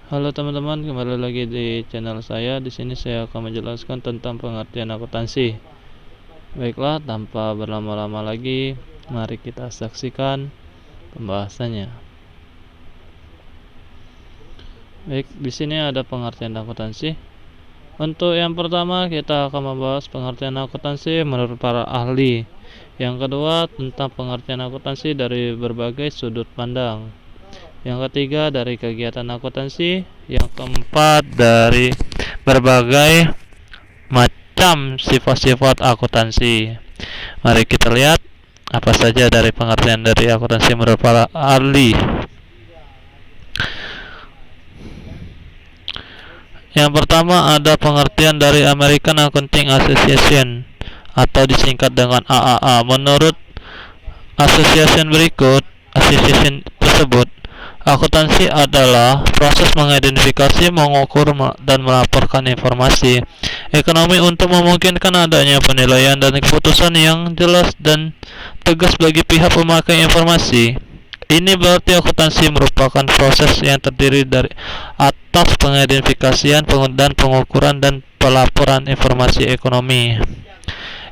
Halo teman-teman, kembali lagi di channel saya. Di sini saya akan menjelaskan tentang pengertian akuntansi. Baiklah, tanpa berlama-lama lagi, mari kita saksikan pembahasannya. Baik, di sini ada pengertian akuntansi. Untuk yang pertama, kita akan membahas pengertian akuntansi menurut para ahli. Yang kedua, tentang pengertian akuntansi dari berbagai sudut pandang. Yang ketiga, dari kegiatan akuntansi. Yang keempat, dari berbagai macam sifat-sifat akuntansi. Mari kita lihat apa saja dari pengertian dari akuntansi menurut para ahli. Yang pertama, ada pengertian dari American Accounting Association atau disingkat dengan AAA. Menurut association tersebut, akuntansi adalah proses mengidentifikasi, mengukur, dan melaporkan informasi ekonomi untuk memungkinkan adanya penilaian dan keputusan yang jelas dan tegas bagi pihak pemakai informasi. Ini berarti akuntansi merupakan proses yang terdiri dari atas pengidentifikasian, dan pengukuran dan pelaporan informasi ekonomi.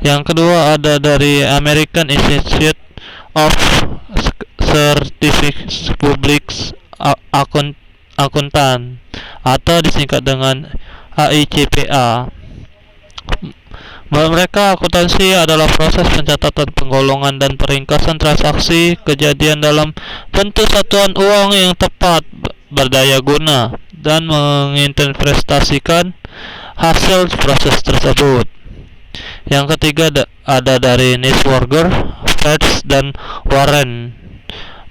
Yang kedua, ada dari American Institute of Certificates Public Accountant atau disingkat dengan AICPA. Mereka akuntansi adalah proses pencatatan, penggolongan, dan peringkasan transaksi kejadian dalam bentuk satuan uang yang tepat, berdaya guna, dan menginvestasikan hasil proses tersebut. Yang ketiga, ada dari Niswonger, Fritz, dan Warren.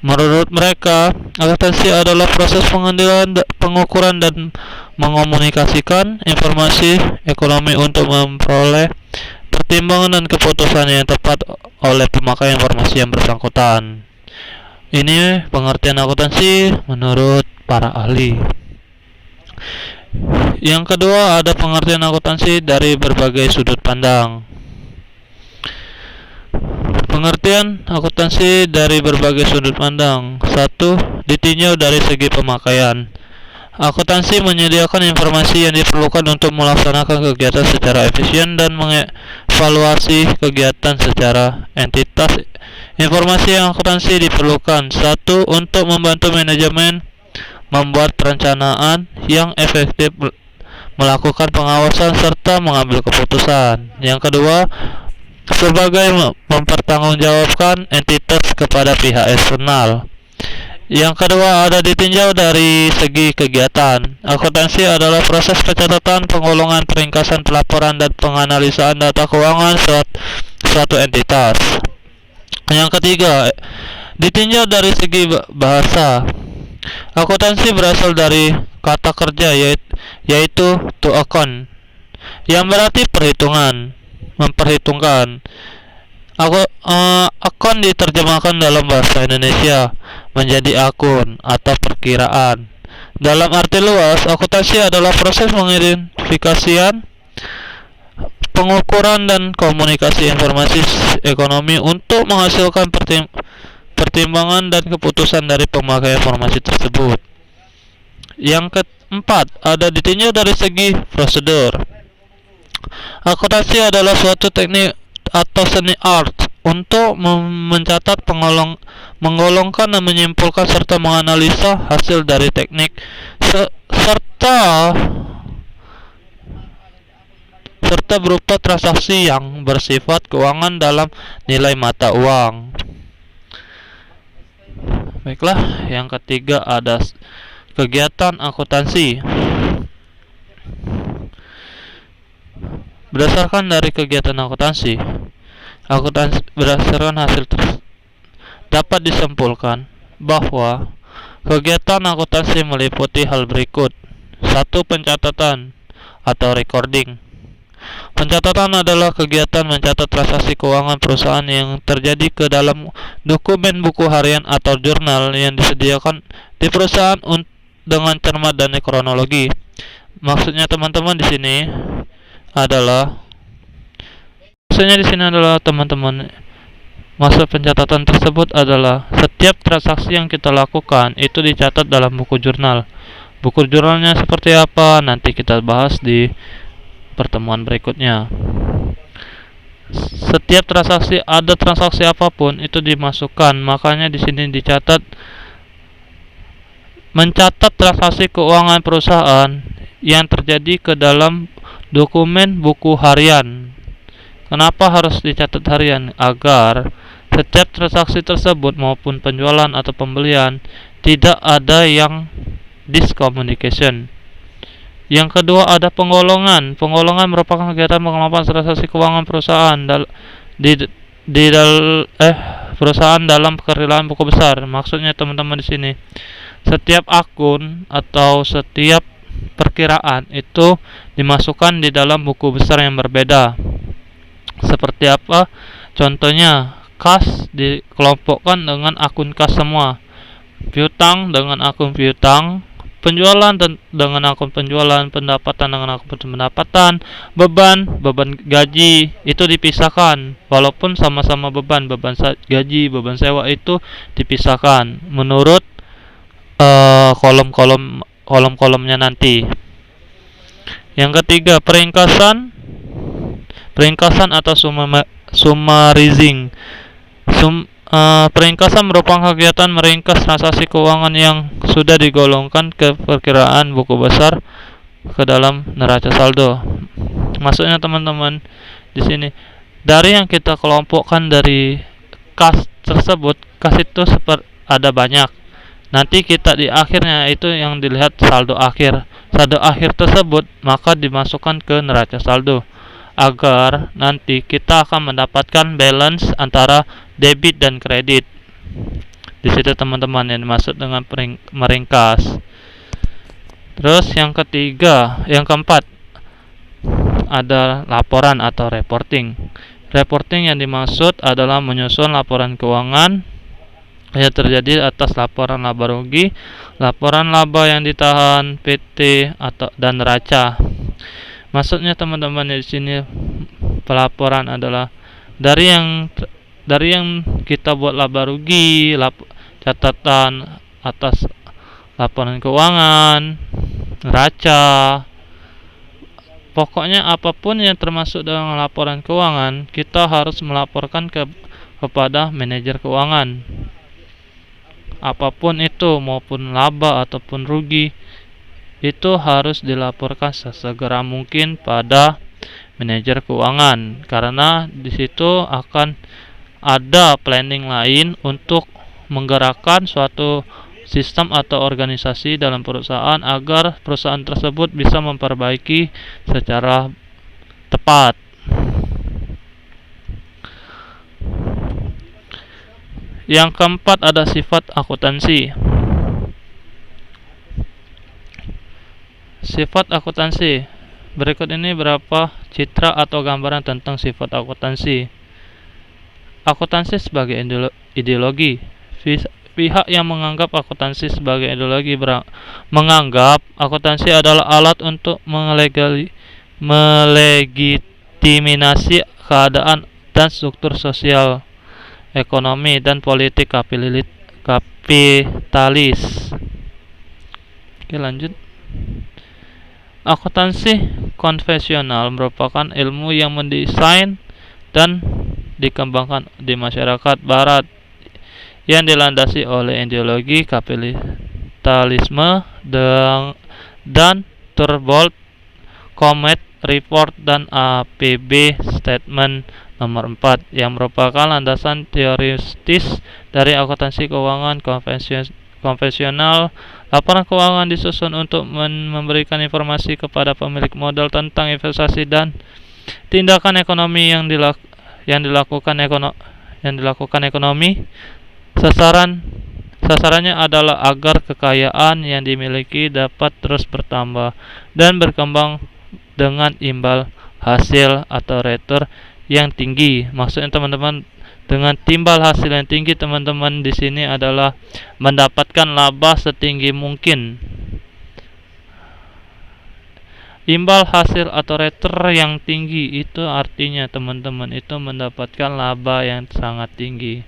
Menurut mereka, akuntansi adalah proses pengambilan, pengukuran, dan mengomunikasikan informasi ekonomi untuk memperoleh pertimbangan dan keputusan yang tepat oleh pemakai informasi yang bersangkutan. Ini pengertian akuntansi menurut para ahli. Yang kedua, ada pengertian akuntansi dari berbagai sudut pandang. Pengertian akuntansi dari berbagai sudut pandang. 1. Ditinjau dari segi pemakaian. Akuntansi menyediakan informasi yang diperlukan untuk melaksanakan kegiatan secara efisien dan mengevaluasi kegiatan secara entitas. Informasi yang akuntansi diperlukan. 1. Untuk membantu manajemen membuat perencanaan yang efektif, melakukan pengawasan, serta mengambil keputusan. Yang kedua, sebagai mempertanggungjawabkan entitas kepada pihak eksternal. Yang kedua, ada ditinjau dari segi kegiatan. Akuntansi adalah proses pencatatan, penggolongan, peringkasan, pelaporan, dan penganalisaan data keuangan suatu entitas. Yang ketiga, ditinjau dari segi bahasa. Akuntansi berasal dari kata kerja yaitu to account, yang berarti perhitungan, memperhitungkan. Akun diterjemahkan dalam bahasa Indonesia menjadi akun atau perkiraan. Dalam arti luas, akuntansi adalah proses mengidentifikasian, pengukuran, dan komunikasi informasi ekonomi untuk menghasilkan pertimbangan dan keputusan dari pemakai informasi tersebut. Yang keempat, ada ditinjau dari segi prosedur. Akuntansi adalah suatu teknik atau seni art untuk mencatat, menggolongkan, dan menyimpulkan serta menganalisa hasil dari teknik serta berupa transaksi yang bersifat keuangan dalam nilai mata uang. Baiklah, yang ketiga ada kegiatan akuntansi. Berdasarkan dari kegiatan akuntansi berdasarkan hasil dapat disimpulkan bahwa kegiatan akuntansi meliputi hal berikut. 1. Pencatatan atau recording. Pencatatan adalah kegiatan mencatat transaksi keuangan perusahaan yang terjadi ke dalam dokumen buku harian atau jurnal yang disediakan di perusahaan dengan cermat dan kronologi. Maksudnya teman-teman di sini adalah teman-teman, maksud pencatatan tersebut adalah setiap transaksi yang kita lakukan itu dicatat dalam buku jurnal Buku jurnalnya seperti apa nanti kita bahas di pertemuan berikutnya. Setiap transaksi apapun itu dimasukkan, makanya di sini dicatat mencatat transaksi keuangan perusahaan yang terjadi ke dalam dokumen buku harian. Kenapa harus dicatat harian? Agar setiap transaksi tersebut maupun penjualan atau pembelian tidak ada yang discommunication. Yang kedua ada penggolongan. Penggolongan merupakan kegiatan pengelolaan transaksi keuangan perusahaan perusahaan dalam kerelaan buku besar. Maksudnya teman-teman di sini, setiap akun atau setiap perkiraan itu dimasukkan di dalam buku besar yang berbeda. Seperti apa? Contohnya, kas dikelompokkan dengan akun kas semua, piutang dengan akun piutang, penjualan dengan akun penjualan, pendapatan dengan akun pendapatan, beban gaji itu dipisahkan. Walaupun sama-sama beban gaji, beban sewa itu dipisahkan menurut kolom-kolomnya nanti. Yang ketiga, peringkasan atau summarizing. Peringkasan merupakan kegiatan meringkas transaksi keuangan yang sudah digolongkan ke perkiraan buku besar ke dalam neraca saldo. Maksudnya teman-teman di sini, dari yang kita kelompokkan dari kas tersebut, kas itu ada banyak. Nanti kita di akhirnya itu yang dilihat saldo akhir. Saldo akhir tersebut maka dimasukkan ke neraca saldo, agar nanti kita akan mendapatkan balance antara debit dan kredit. Di situ teman-teman yang dimaksud dengan meringkas. Terus yang keempat ada laporan atau reporting. Reporting yang dimaksud adalah menyusun laporan keuangan yang terjadi atas laporan laba rugi, laporan laba yang ditahan PT dan neraca. Maksudnya teman-teman di sini pelaporan adalah dari yang kita buat laba rugi, catatan atas laporan keuangan, neraca. Pokoknya apapun yang termasuk dalam laporan keuangan, kita harus melaporkan kepada manajer keuangan. Apapun itu, maupun laba ataupun rugi, itu harus dilaporkan sesegera mungkin pada manajer keuangan, karena di situ akan ada planning lain untuk menggerakkan suatu sistem atau organisasi dalam perusahaan agar perusahaan tersebut bisa memperbaiki secara tepat. Yang keempat ada sifat akuntansi. Sifat akuntansi. Berikut ini beberapa citra atau gambaran tentang sifat akuntansi. Akuntansi sebagai ideologi. Pihak yang menganggap akuntansi sebagai ideologi menganggap akuntansi adalah alat untuk melegitimasi keadaan dan struktur sosial, ekonomi, dan politik kapitalis. Oke, lanjut. Akuntansi konvensional merupakan ilmu yang mendesain dan dikembangkan di masyarakat barat yang dilandasi oleh ideologi kapitalisme dan Turbolt Comet Report dan APB Statement nomor 4 yang merupakan landasan teoritis dari akuntansi keuangan konvensional. Laporan keuangan disusun untuk memberikan informasi kepada pemilik modal tentang investasi dan tindakan ekonomi yang dilakukan ekonomi. Sasarannya adalah agar kekayaan yang dimiliki dapat terus bertambah dan berkembang dengan imbal hasil atau return yang tinggi. Maksudnya teman-teman, dengan timbal hasil yang tinggi, teman-teman di sini adalah mendapatkan laba setinggi mungkin. Imbal hasil atau return yang tinggi itu artinya teman-teman itu mendapatkan laba yang sangat tinggi.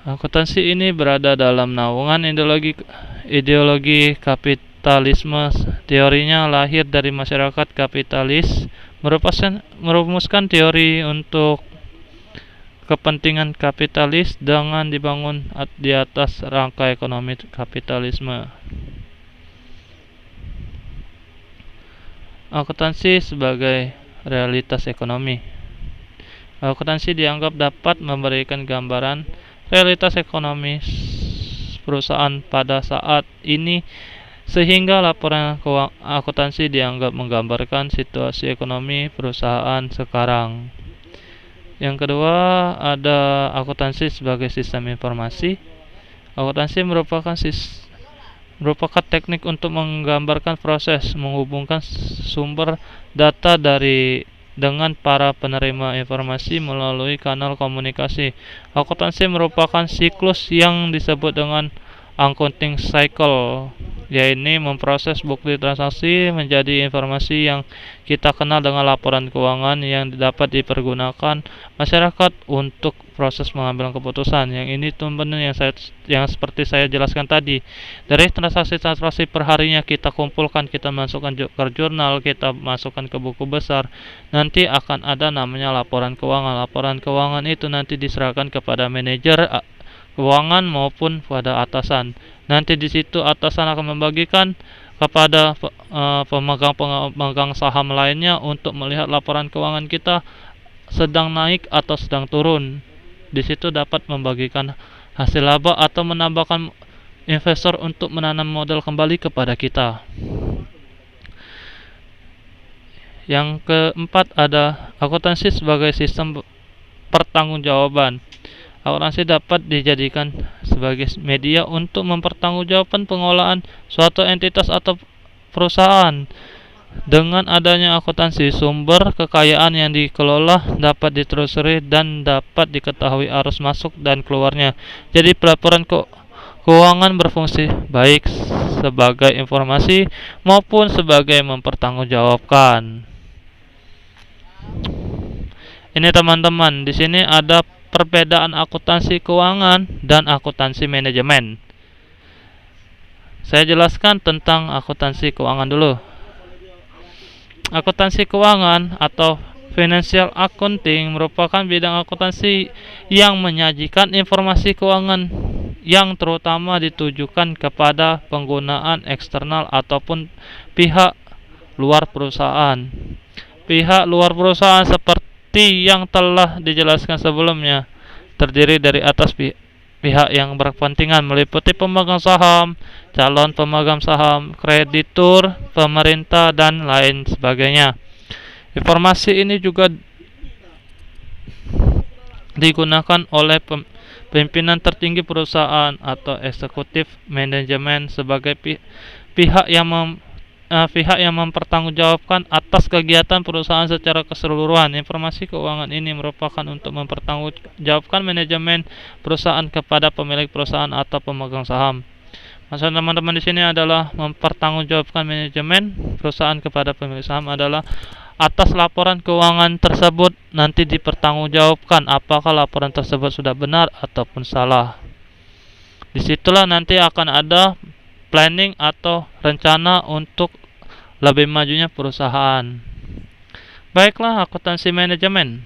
Akuntansi ini berada dalam naungan ideologi kapitalisme. Teorinya lahir dari masyarakat kapitalis, merumuskan teori untuk kepentingan kapitalis dengan dibangun di atas rangka ekonomi kapitalisme. Akuntansi sebagai realitas ekonomi. Akuntansi dianggap dapat memberikan gambaran realitas ekonomi perusahaan pada saat ini, sehingga laporan akuntansi dianggap menggambarkan situasi ekonomi perusahaan sekarang. Yang kedua, ada akuntansi sebagai sistem informasi. Akuntansi merupakan teknik untuk menggambarkan proses menghubungkan sumber data dengan para penerima informasi melalui kanal komunikasi. Akuntansi merupakan siklus yang disebut dengan accounting cycle, yaitu memproses bukti transaksi menjadi informasi yang kita kenal dengan laporan keuangan yang dapat dipergunakan masyarakat untuk proses mengambil keputusan. Yang ini benar yang seperti saya jelaskan tadi. Dari transaksi-transaksi perharinya kita kumpulkan, kita masukkan ke jurnal, kita masukkan ke buku besar. Nanti akan ada namanya laporan keuangan. Laporan keuangan itu nanti diserahkan kepada manajer keuangan maupun pada atasan. Nanti di situ atasan akan membagikan kepada pemegang saham lainnya untuk melihat laporan keuangan kita sedang naik atau sedang turun. Di situ dapat membagikan hasil laba atau menambahkan investor untuk menanam modal kembali kepada kita. Yang keempat, ada akuntansi sebagai sistem pertanggungjawaban. Akuntansi dapat dijadikan sebagai media untuk mempertanggungjawabkan pengolahan suatu entitas atau perusahaan. Dengan adanya akuntansi, sumber kekayaan yang dikelola dapat ditelusuri dan dapat diketahui arus masuk dan keluarnya. Jadi pelaporan keuangan berfungsi baik sebagai informasi maupun sebagai mempertanggungjawabkan. Ini teman-teman, di sini ada perbedaan akuntansi keuangan dan akuntansi manajemen. Saya jelaskan tentang akuntansi keuangan dulu. Akuntansi keuangan atau financial accounting merupakan bidang akuntansi yang menyajikan informasi keuangan yang terutama ditujukan kepada penggunaan eksternal ataupun pihak luar perusahaan. Pihak luar perusahaan seperti yang telah dijelaskan sebelumnya terdiri dari atas pihak yang berkepentingan meliputi pemegang saham, calon pemegang saham, kreditur, pemerintah, dan lain sebagainya. Informasi ini juga digunakan oleh pimpinan tertinggi perusahaan atau eksekutif manajemen sebagai pihak yang mempertanggungjawabkan atas kegiatan perusahaan secara keseluruhan. Informasi keuangan ini merupakan untuk mempertanggungjawabkan manajemen perusahaan kepada pemilik perusahaan atau pemegang saham. Maksud teman-teman di sini adalah mempertanggungjawabkan manajemen perusahaan kepada pemilik saham adalah atas laporan keuangan tersebut nanti dipertanggungjawabkan apakah laporan tersebut sudah benar ataupun salah. Disitulah nanti akan ada planning atau rencana untuk lebih majunya perusahaan. Baiklah, akuntansi manajemen.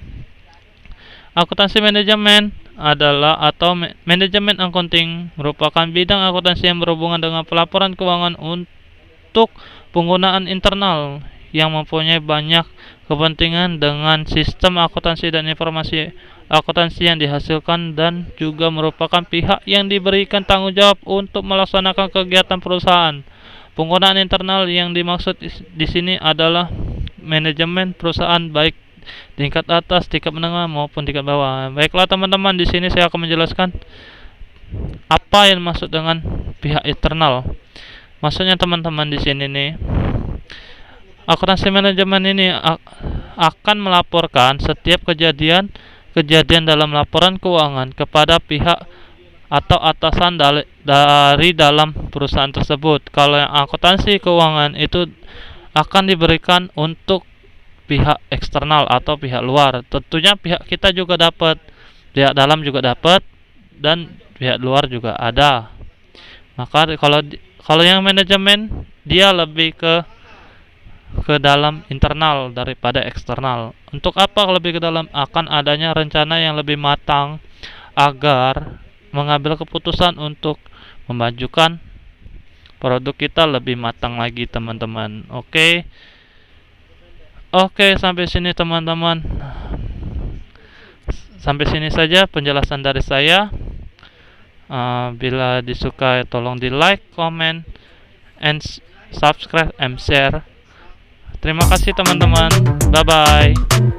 Akuntansi manajemen adalah atau manajemen accounting merupakan bidang akuntansi yang berhubungan dengan pelaporan keuangan untuk penggunaan internal yang mempunyai banyak kepentingan dengan sistem akuntansi dan informasi akuntansi yang dihasilkan dan juga merupakan pihak yang diberikan tanggung jawab untuk melaksanakan kegiatan perusahaan. Penggunaan internal yang dimaksud di sini adalah manajemen perusahaan baik tingkat atas, tingkat menengah maupun tingkat bawah. Baiklah teman-teman, di sini saya akan menjelaskan apa yang dimaksud dengan pihak internal. Maksudnya teman-teman di sini nih, akuntansi manajemen ini akan melaporkan setiap kejadian dalam laporan keuangan kepada pihak atau atasan dari dalam perusahaan tersebut. Kalau yang akuntansi keuangan itu akan diberikan untuk pihak eksternal atau pihak luar. Tentunya pihak kita juga dapat, pihak dalam juga dapat, dan pihak luar juga ada. Maka kalau Kalau yang manajemen dia lebih ke dalam internal daripada eksternal. Untuk apa lebih ke dalam? Akan adanya rencana yang lebih matang agar mengambil keputusan untuk memajukan produk kita lebih matang lagi, teman-teman. Oke, sampai sini teman-teman. Sampai sini saja penjelasan dari saya. Bila disukai tolong di like, comment, and subscribe and share. Terima kasih teman-teman. Bye bye.